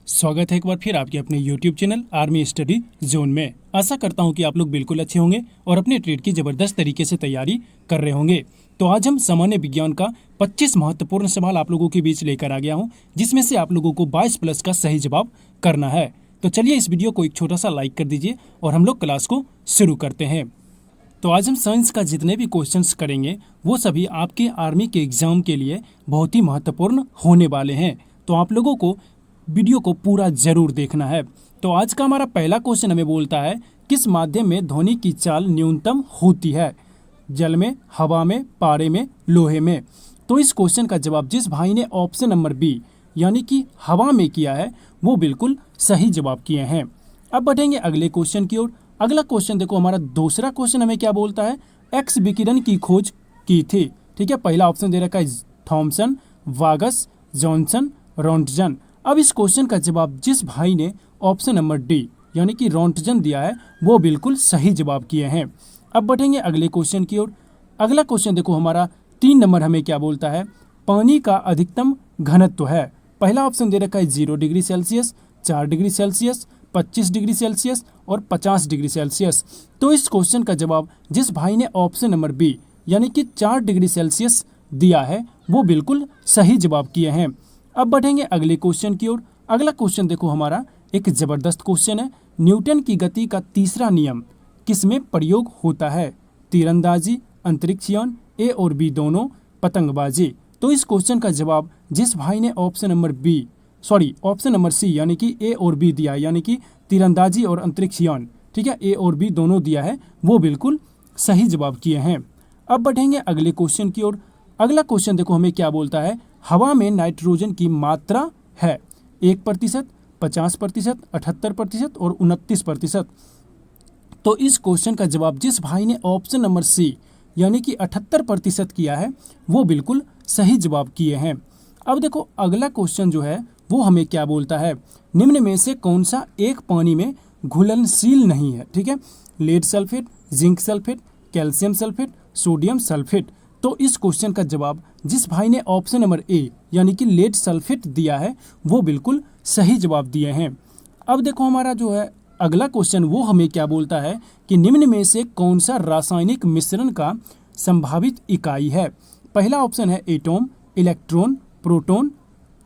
स्वागत है एक बार फिर आपके अपने YouTube channel army study zone में। आशा करता हूं कि आप लोग बिल्कुल अच्छे होंगे और अपने ट्रेड की जबरदस्त तरीके से तैयारी कर रहे होंगे। तो आज हम सामान्य विज्ञान का 25 महत्वपूर्ण सवाल आप लोगों के बीच लेकर आ गया हूं, जिसमें से आप लोगों को 22 प्लस का सही जवाब करना है। तो चलिए इस वीडियो को एक छोटा सा लाइक कर दीजिए और हम लोग क्लास को शुरू करते हैं। तो आज हम साइंस का जितने भी क्वेश्चंस करेंगे वो सभी आपके आर्मी के एग्जाम के लिए बहुत ही महत्वपूर्ण होने वाले हैं। तो आप लोगों को वीडियो को पूरा जरूर देखना है। तो आज का हमारा पहला क्वेश्चन हमें बोलता है, किस माध्यम में ध्वनि की चाल न्यूनतम होती है? जल में, हवा में, पारे में, लोहे में। तो इस क्वेश्चन का जवाब जिस भाई ने ऑप्शन नंबर बी यानी कि हवा में किया है वो बिल्कुल सही जवाब किए हैं। अब बढ़ेंगे अगले क्वेश्चन की ओर। अगला क्वेश्चन देखो, हमारा दूसरा क्वेश्चन हमें क्या बोलता है, एक्स विकिरण की खोज की थी। ठीक है, पहला ऑप्शन दे रखा है थॉमसन, वागस, जॉनसन, रोंटजन। अब इस क्वेश्चन का जवाब जिस भाई ने ऑप्शन नंबर डी यानी कि रोंटजन दिया है वो बिल्कुल सही जवाब किए हैं। अब बढ़ेंगे अगले क्वेश्चन की ओर। अगला क्वेश्चन देखो, हमारा 3 नंबर हमें क्या बोलता है, पानी का अधिकतम घनत्व है। पहला ऑप्शन दे रखा है 0 degree Celsius, 4 degree Celsius, 25 degree Celsius और 50 डिग्री सेल्सियस। तो इस क्वेश्चन का जवाब जिस भाई ने ऑप्शन नंबर बी यानी कि 4 डिग्री सेल्सियस दिया है वो बिल्कुल सही जवाब किए हैं। अब बढ़ेंगे अगले क्वेश्चन की ओर। अगला क्वेश्चन देखो, हमारा एक जबरदस्त क्वेश्चन है, न्यूटन की गति का तीसरा नियम किसमें प्रयोग होता है? तीरंदाजी, अंतरिक्षयान, ए और बी दोनों, पतंगबाजी। तो इस क्वेश्चन का जवाब जिस भाई ने ऑप्शन नंबर सी यानी कि ए और बी दिया है, यानी कि तीरंदाजी और अंतरिक्षयान, ठीक है, ए और बी दोनों दिया है, वो बिल्कुल सही जवाब किए हैं। अब बढ़ेंगे अगले क्वेश्चन की ओर। अगला क्वेश्चन देखो हमें क्या बोलता है, हवा में नाइट्रोजन की मात्रा है 1%, 50%, 78% और 29%। तो इस क्वेश्चन का जवाब जिस भाई ने ऑप्शन नंबर सी यानी कि 78% किया है वो बिल्कुल सही जवाब किए हैं। अब देखो अगला क्वेश्चन जो है वो हमें क्या बोलता है, निम्न में से कौन सा एक पानी में घुलनशील नहीं है? ठीक है, lead sulphate, zinc sulphate, calcium sulphate, sodium sulphate. तो इस क्वेश्चन का जवाब जिस भाई ने ऑप्शन नंबर ए यानी कि लेड सल्फेट दिया है वो बिल्कुल सही जवाब दिए हैं। अब देखो हमारा जो है अगला क्वेश्चन वो हमें क्या बोलता है कि निम्न में से कौन सा रासायनिक मिश्रण का संभावित इकाई है? पहला ऑप्शन है एटॉम, इलेक्ट्रॉन, प्रोटॉन,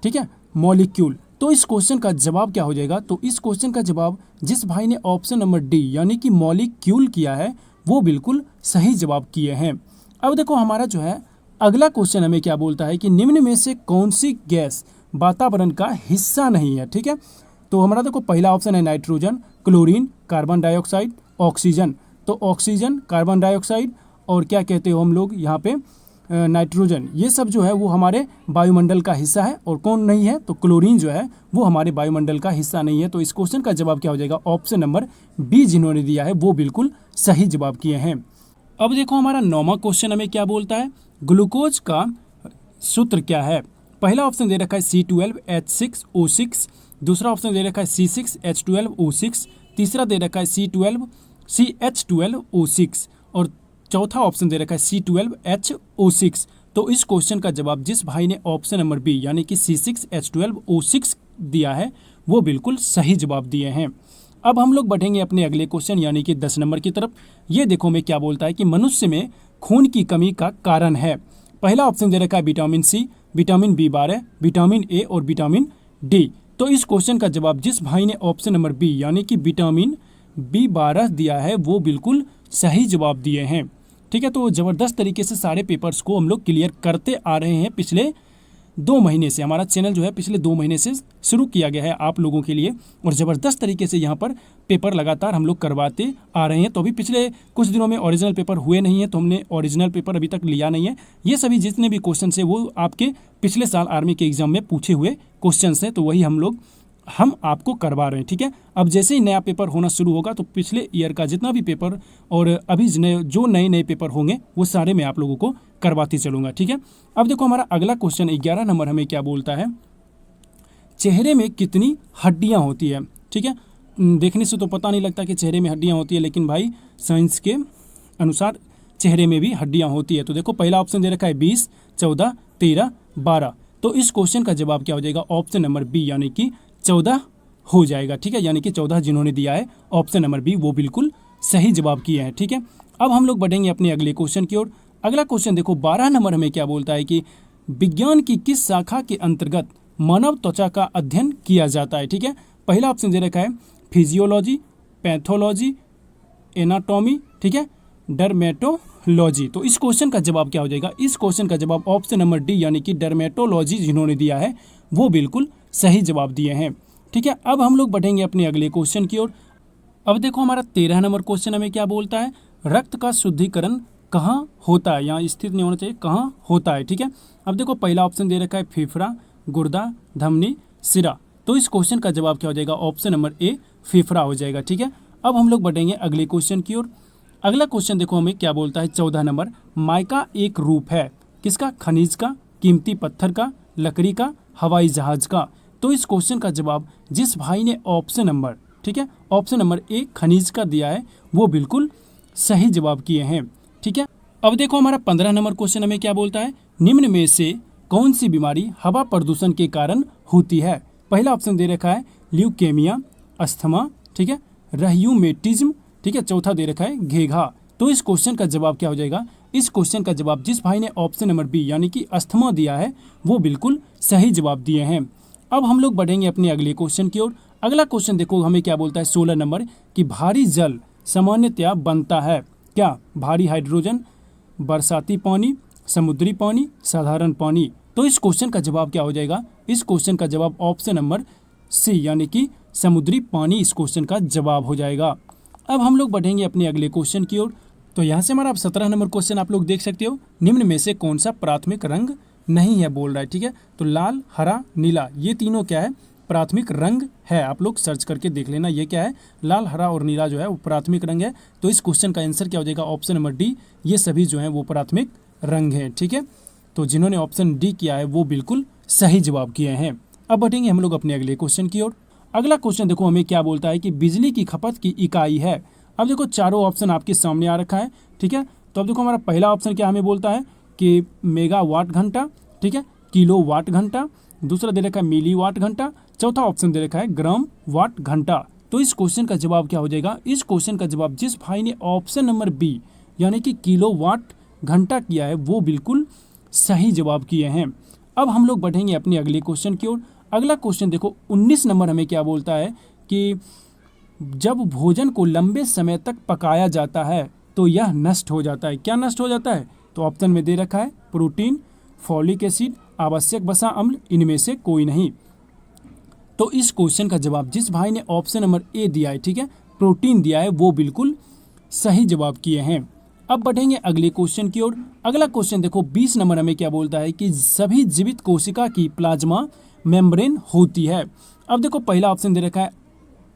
ठीक है, मॉलिक्यूल। तो इस क्वेश्चन का जवाब क्या हो जाएगा? तो इस क्वेश्चन का जवाब जिस भाई ने ऑप्शन नंबर डी यानी कि मॉलिक्यूल किया है वो बिल्कुल सही जवाब किए हैं। अब देखो हमारा जो है अगला क्वेश्चन हमें क्या बोलता है कि निम्न में से कौन सी गैस वातावरण का हिस्सा नहीं है? ठीक है, तो हमारा देखो पहला ऑप्शन है nitrogen, chlorine, carbon dioxide, oxygen. तो ऑक्सीजन, कार्बन डाइऑक्साइड और क्या कहते हो हम लोग यहाँ पे नाइट्रोजन, ये सब जो है वो हमारे वायुमंडल का हिस्सा है। और कौन नहीं है? तो क्लोरीन जो है वो हमारे वायुमंडल का हिस्सा नहीं है। तो इस क्वेश्चन का जवाब क्या हो जाएगा? ऑप्शन नंबर बी जिन्होंने दिया है वो बिल्कुल सही जवाब किए हैं। अब देखो हमारा 9वां क्वेश्चन हमें क्या बोलता है, ग्लूकोज का सूत्र क्या है? पहला ऑप्शन दे रखा है C12H6O6, दूसरा ऑप्शन दे रखा है C6H12O6, तीसरा दे रखा है CH12O6 और चौथा ऑप्शन दे रखा है C12HO6। तो इस क्वेश्चन का जवाब जिस भाई ने ऑप्शन नंबर बी यानी कि C6H12O6 दिया है वो बिल्कुल सही जवाब दिए हैं। अब हम लोग बढ़ेंगे अपने अगले क्वेश्चन यानी कि 10 नंबर की तरफ। ये देखो मैं क्या बोलता है कि मनुष्य में खून की कमी का कारण है। पहला ऑप्शन दे रखा है vitamin C, vitamin B12, vitamin A और विटामिन डी। तो इस क्वेश्चन का जवाब जिस भाई ने ऑप्शन नंबर बी यानी कि विटामिन B12 दिया है वो बिल्कुल सही जवाब दिए हैं। ठीक है, तो ज़बरदस्त तरीके से सारे पेपर्स को हम लोग क्लियर करते आ रहे हैं। पिछले 2 महीने से हमारा चैनल जो है पिछले 2 महीने से शुरू किया गया है आप लोगों के लिए, और ज़बरदस्त तरीके से यहाँ पर पेपर लगातार हम लोग करवाते आ रहे हैं। तो अभी पिछले कुछ दिनों में ओरिजिनल पेपर हुए नहीं है तो हमने ओरिजिनल पेपर अभी तक लिया नहीं है। ये सभी जितने भी क्वेश्चन है वो आपके पिछले साल आर्मी के एग्जाम में पूछे हुए क्वेश्चन हैं, तो वही हम आपको करवा रहे हैं। ठीक है, अब जैसे ही नया पेपर होना शुरू होगा तो पिछले ईयर का जितना भी पेपर और अभी जो नए पेपर होंगे वो सारे मैं आप लोगों को करवाती चलूँगा। ठीक है, अब देखो हमारा अगला क्वेश्चन 11 नंबर हमें क्या बोलता है, चेहरे में कितनी हड्डियाँ होती है? ठीक है, देखने से तो पता नहीं लगता कि चेहरे में हड्डियाँ होती है, लेकिन भाई साइंस के अनुसार चेहरे में भी हड्डियाँ होती है। तो देखो पहला ऑप्शन दे रखा है 20, 14, 13, 12। तो इस क्वेश्चन का जवाब क्या हो जाएगा? ऑप्शन नंबर बी यानी कि 14 हो जाएगा। ठीक है, यानी कि 14 जिन्होंने दिया है ऑप्शन नंबर बी वो बिल्कुल सही जवाब किए हैं। ठीक है, अब हम लोग बढ़ेंगे अपने अगले क्वेश्चन की ओर। अगला क्वेश्चन देखो 12 नंबर हमें क्या बोलता है कि विज्ञान की किस शाखा के अंतर्गत मानव त्वचा का अध्ययन किया जाता है। ठीक है, पहला ऑप्शन दे रखा है फिजियोलॉजी, पैथोलॉजी, एनाटॉमी, ठीक है, डर्मेटोलॉजी। तो इस क्वेश्चन का जवाब क्या हो जाएगा? इस क्वेश्चन का जवाब ऑप्शन नंबर डी यानी कि डर्मेटोलॉजी जिन्होंने दिया है वो बिल्कुल सही जवाब दिए हैं। ठीक है, अब हम लोग बढ़ेंगे अपने अगले क्वेश्चन की ओर। अब देखो हमारा 13 नंबर क्वेश्चन हमें क्या बोलता है, रक्त का शुद्धिकरण कहाँ होता है, यहाँ स्थित नहीं होना चाहिए, कहाँ होता है। ठीक है, अब देखो पहला ऑप्शन दे रखा है फेफड़ा, गुर्दा, धमनी, सिरा। तो इस क्वेश्चन का जवाब क्या हो जाएगा? ऑप्शन नंबर ए फेफड़ा हो जाएगा। ठीक है, अब हम लोग बढ़ेंगे अगले क्वेश्चन की ओर। अगला क्वेश्चन देखो हमें क्या बोलता है 14 नंबर, माइका एक रूप है किसका? खनिज का, कीमती पत्थर का, लकड़ी का, हवाई जहाज का। तो इस क्वेश्चन का जवाब जिस भाई ने ऑप्शन नंबर, ठीक है, ऑप्शन नंबर ए खनिज का दिया है वो बिल्कुल सही जवाब किए हैं। ठीक है, अब देखो हमारा 15 नंबर क्वेश्चन हमें क्या बोलता है, निम्न में से कौन सी बीमारी हवा प्रदूषण के कारण होती है? पहला ऑप्शन दे रखा है ल्यूकेमिया, अस्थमा, ठीक है, रह्यूमेटिज्म, ठीक है, चौथा दे रखा है घेघा। तो इस क्वेश्चन का जवाब क्या हो जाएगा? इस क्वेश्चन का जवाब जिस भाई ने ऑप्शन नंबर बी यानी कि अस्थमा दिया है वो बिल्कुल सही जवाब दिए हैं। अब हम लोग बढ़ेंगे अपने अगले क्वेश्चन की ओर। अगला क्वेश्चन देखो हमें क्या बोलता है 16 नंबर कि भारी जल सामान्यतया बनता है क्या? भारी हाइड्रोजन, बरसाती पानी, समुद्री पानी, साधारण पानी। तो इस क्वेश्चन का जवाब क्या हो जाएगा? इस क्वेश्चन का जवाब ऑप्शन नंबर सी यानी कि समुद्री पानी इस क्वेश्चन का जवाब हो जाएगा। अब हम लोग बढ़ेंगे अपने अगले क्वेश्चन की ओर। तो यहाँ से हमारा 17 नंबर क्वेश्चन आप लोग देख सकते हो, निम्न में से कौन सा प्राथमिक रंग नहीं है बोल रहा है। ठीक है, तो लाल, हरा, नीला ये तीनों क्या है? प्राथमिक रंग है। आप लोग सर्च करके देख लेना ये क्या है, लाल, हरा और नीला जो है वो प्राथमिक रंग है। तो इस क्वेश्चन का आंसर क्या हो जाएगा? ऑप्शन नंबर डी, ये सभी जो है वो प्राथमिक रंग है। ठीक है, तो जिन्होंने ऑप्शन डी किया है वो बिल्कुल सही जवाब किए हैं। अब बढ़ेंगे हम लोग अपने अगले क्वेश्चन की ओर। अगला क्वेश्चन देखो हमें क्या बोलता है कि बिजली की खपत की इकाई है। अब देखो चारों ऑप्शन आपके सामने आ रखा है। ठीक है, तो अब देखो हमारा पहला ऑप्शन क्या हमें बोलता है कि मेगावाट घंटा, ठीक है, किलो वाट घंटा, दूसरा दे रखा है मिली वाट घंटा, चौथा ऑप्शन दे रखा है ग्राम वाट घंटा। तो इस क्वेश्चन का जवाब क्या हो जाएगा? इस क्वेश्चन का जवाब जिस भाई ने ऑप्शन नंबर बी यानी कि किलो वाट घंटा किया है वो बिल्कुल सही जवाब किए हैं। अब हम लोग बढ़ेंगे अपने अगले क्वेश्चन की ओर। अगला क्वेश्चन देखो 19 नंबर हमें क्या बोलता है कि जब भोजन को लंबे समय तक पकाया जाता है तो यह नष्ट हो जाता है। क्या नष्ट हो जाता है? तो ऑप्शन में दे रखा है प्रोटीन, फॉलिक एसिड, आवश्यक वसा अम्ल, इनमें से कोई नहीं। तो इस क्वेश्चन का जवाब जिस भाई ने ऑप्शन नंबर ए दिया है, ठीक है, प्रोटीन दिया है वो बिल्कुल सही जवाब किए हैं। अब बढ़ेंगे अगले क्वेश्चन की ओर। अगला क्वेश्चन देखो 20 नंबर हमें क्या बोलता है कि सभी जीवित कोशिका की प्लाज्मा मेम्ब्रेन होती है। अब देखो पहला ऑप्शन दे रखा है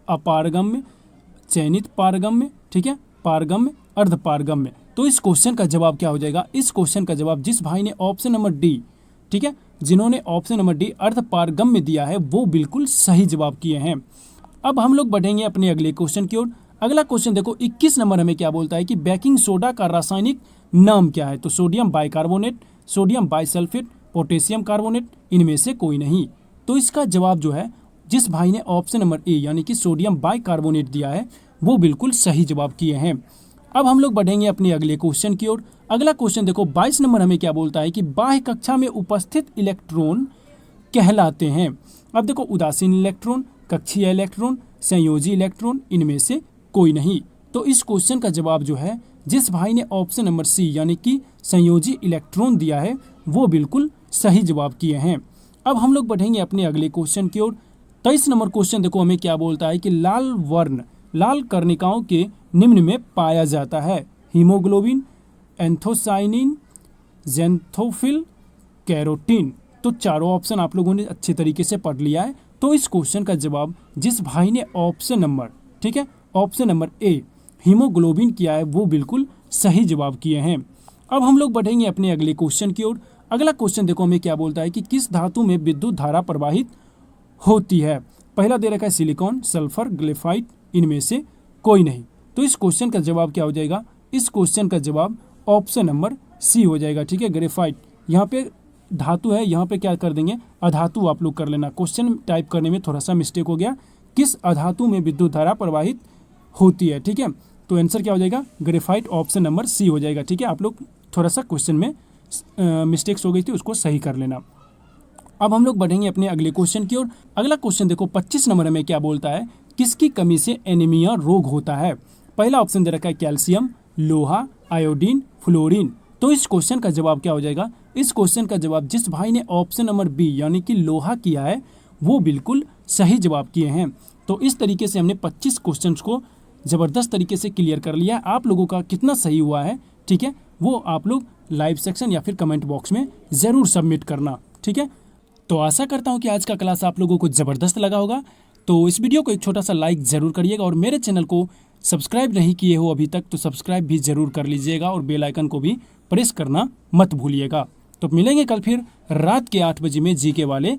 अपारगम्य, चयनित पारगम्य, ठीक है, पारगम्य, अर्धपारगम्य। तो इस क्वेश्चन का जवाब क्या हो जाएगा? इस क्वेश्चन का जवाब जिस भाई ने ऑप्शन नंबर डी, ठीक है, जिन्होंने ऑप्शन नंबर डी अर्धपारगम्य दिया है वो बिल्कुल सही जवाब किए हैं। अब हम लोग बढ़ेंगे अपने अगले क्वेश्चन की ओर। अगला क्वेश्चन देखो 21 नंबर हमें क्या बोलता है कि बेकिंग सोडा का रासायनिक नाम क्या है? तो sodium bicarbonate, sodium bisulphate, potassium carbonate, इनमें से कोई नहीं। तो इसका जवाब जो है जिस भाई ने ऑप्शन नंबर ए यानी कि सोडियम बाइकार्बोनेट दिया है वो बिल्कुल सही जवाब किए हैं। अब हम लोग बढ़ेंगे अपने अगले क्वेश्चन की ओर। अगला क्वेश्चन देखो 22 नंबर हमें क्या बोलता है कि बाह्य कक्षा में उपस्थित इलेक्ट्रॉन कहलाते हैं। अब देखो उदासीन इलेक्ट्रॉन, कक्षीय इलेक्ट्रॉन, संयोजी इलेक्ट्रॉन, इनमें से कोई नहीं। तो इस क्वेश्चन का जवाब जो है जिस भाई ने ऑप्शन नंबर सी यानी कि संयोजी इलेक्ट्रॉन दिया है वो बिल्कुल सही जवाब किए हैं। अब हम लोग बढ़ेंगे अपने अगले क्वेश्चन की ओर। 23 नंबर क्वेश्चन देखो हमें क्या बोलता है कि लाल वर्ण लाल कर्णिकाओं के निम्न में पाया जाता है? Haemoglobin, anthocyanin, xanthophyll, carotene. तो चारों ऑप्शन आप लोगों ने अच्छे तरीके से पढ़ लिया है। तो इस क्वेश्चन का जवाब जिस भाई ने ऑप्शन नंबर, ठीक है, ऑप्शन नंबर ए हीमोग्लोबिन किया है वो बिल्कुल सही जवाब किए हैं। अब हम लोग बढ़ेंगे अपने अगले क्वेश्चन की ओर। अगला क्वेश्चन देखो हमें क्या बोलता है कि किस धातु में विद्युत धारा प्रवाहित होती है? पहला दे रखा है सिलिकॉन, सल्फर, ग्रेफाइट, इनमें से कोई नहीं। तो इस क्वेश्चन का जवाब क्या हो जाएगा? इस क्वेश्चन का जवाब ऑप्शन नंबर सी हो जाएगा, ठीक है, ग्रेफाइट। यहाँ पे धातु है, यहाँ पे क्या कर देंगे, अधातु आप लोग कर लेना। क्वेश्चन टाइप करने में थोड़ा सा मिस्टेक हो गया, किस अधातु में विद्युत धारा प्रवाहित होती है, ठीक है। तो आंसर क्या हो जाएगा, ग्रेफाइट, ऑप्शन नंबर सी हो जाएगा, ठीक है। आप लोग थोड़ा सा क्वेश्चन में मिस्टेक्स हो गई थी, उसको सही कर लेना। अब हम लोग बढ़ेंगे अपने अगले क्वेश्चन की ओर। अगला क्वेश्चन देखो 25 नंबर में क्या बोलता है, किसकी कमी से एनीमिया रोग होता है। पहला ऑप्शन दे रखा है कैल्शियम, लोहा, आयोडीन, फ्लोरीन। तो इस क्वेश्चन का जवाब क्या हो जाएगा, इस क्वेश्चन का जवाब जिस भाई ने ऑप्शन नंबर बी यानी कि लोहा किया है वो बिल्कुल सही जवाब किए हैं। तो इस तरीके से हमने 25 क्वेश्चंस को ज़बरदस्त तरीके से क्लियर कर लिया है। आप लोगों का कितना सही हुआ है, ठीक है, वो आप लोग लाइव सेक्शन या फिर कमेंट बॉक्स में ज़रूर सबमिट करना, ठीक है। तो आशा करता हूँ कि आज का क्लास आप लोगों को ज़बरदस्त लगा होगा। तो इस वीडियो को एक छोटा सा लाइक ज़रूर करिएगा और मेरे चैनल को सब्सक्राइब नहीं किए हो अभी तक तो सब्सक्राइब भी ज़रूर कर लीजिएगा और बेल आइकन को भी प्रेस करना मत भूलिएगा। तो मिलेंगे कल फिर रात के 8 बजे में जीके वाले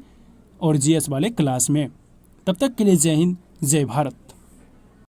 और जीएस वाले क्लास में। तब तक के लिए जय हिंद, जय भारत।